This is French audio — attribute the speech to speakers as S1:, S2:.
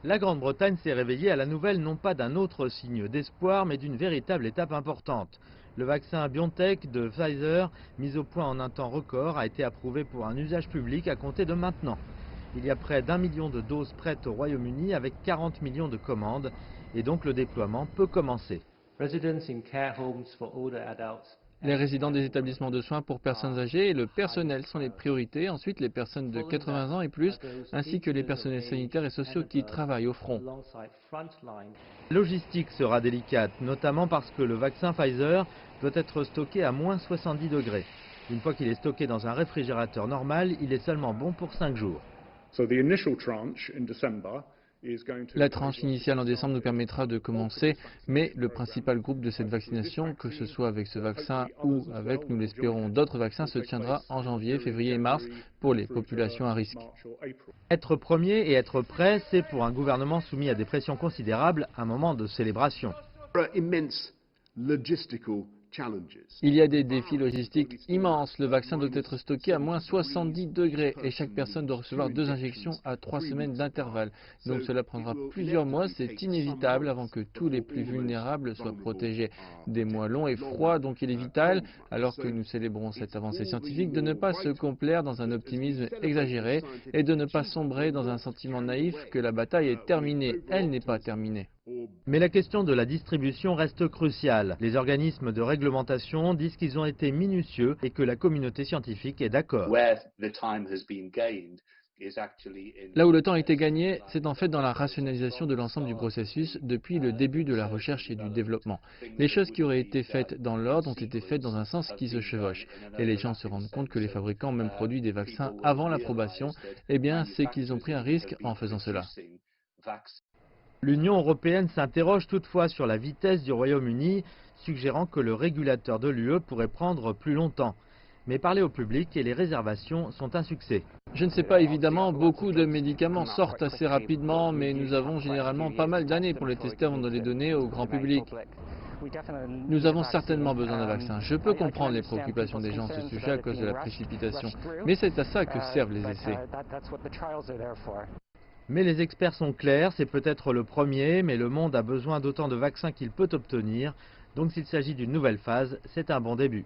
S1: La Grande-Bretagne s'est réveillée à la nouvelle non pas d'un autre signe d'espoir, mais d'une véritable étape importante. Le vaccin BioNTech de Pfizer, mis au point en un temps record, a été approuvé pour un usage public à compter de maintenant. Il y a près d'1 million de doses prêtes au Royaume-Uni avec 40 millions de commandes, et donc le déploiement peut commencer.
S2: Les résidents des établissements de soins pour personnes âgées et le personnel sont les priorités. Ensuite, les personnes de 80 ans et plus, ainsi que les personnels sanitaires et sociaux qui travaillent au front.
S1: La logistique sera délicate, notamment parce que le vaccin Pfizer doit être stocké à moins 70 degrés. Une fois qu'il est stocké dans un réfrigérateur normal, il est seulement bon pour 5 jours.
S2: La tranche initiale en décembre nous permettra de commencer, mais le principal groupe de cette vaccination, que ce soit avec ce vaccin ou avec, nous l'espérons, d'autres vaccins, se tiendra en janvier, février et mars pour les populations à risque.
S1: Être premier et être prêt, c'est pour un gouvernement soumis à des pressions considérables un moment de célébration.
S2: Il y a des défis logistiques immenses. Le vaccin doit être stocké à moins 70 degrés et chaque personne doit recevoir 2 injections à 3 semaines d'intervalle. Donc cela prendra plusieurs mois, c'est inévitable avant que tous les plus vulnérables soient protégés. Des mois longs et froids, donc il est vital, alors que nous célébrons cette avancée scientifique, de ne pas se complaire dans un optimisme exagéré et de ne pas sombrer dans un sentiment naïf que la bataille est terminée. Elle n'est pas terminée.
S1: Mais la question de la distribution reste cruciale. Les organismes de réglementation disent qu'ils ont été minutieux et que la communauté scientifique est d'accord.
S2: Là où le temps a été gagné, c'est en fait dans la rationalisation de l'ensemble du processus depuis le début de la recherche et du développement. Les choses qui auraient été faites dans l'ordre ont été faites dans un sens qui se chevauche. Et les gens se rendent compte que les fabricants ont même produit des vaccins avant l'approbation. Eh bien, c'est qu'ils ont pris un risque en faisant cela.
S1: L'Union européenne s'interroge toutefois sur la vitesse du Royaume-Uni, suggérant que le régulateur de l'UE pourrait prendre plus longtemps. Mais parler au public et les réservations sont un succès.
S2: Je ne sais pas, évidemment, beaucoup de médicaments sortent assez rapidement, mais nous avons généralement pas mal d'années pour les tester avant de les donner au grand public. Nous avons certainement besoin d'un vaccin. Je peux comprendre les préoccupations des gens à ce sujet à cause de la précipitation, mais c'est à ça que servent les essais.
S1: Mais les experts sont clairs, c'est peut-être le premier, mais le monde a besoin d'autant de vaccins qu'il peut obtenir. Donc s'il s'agit d'une nouvelle phase, c'est un bon début.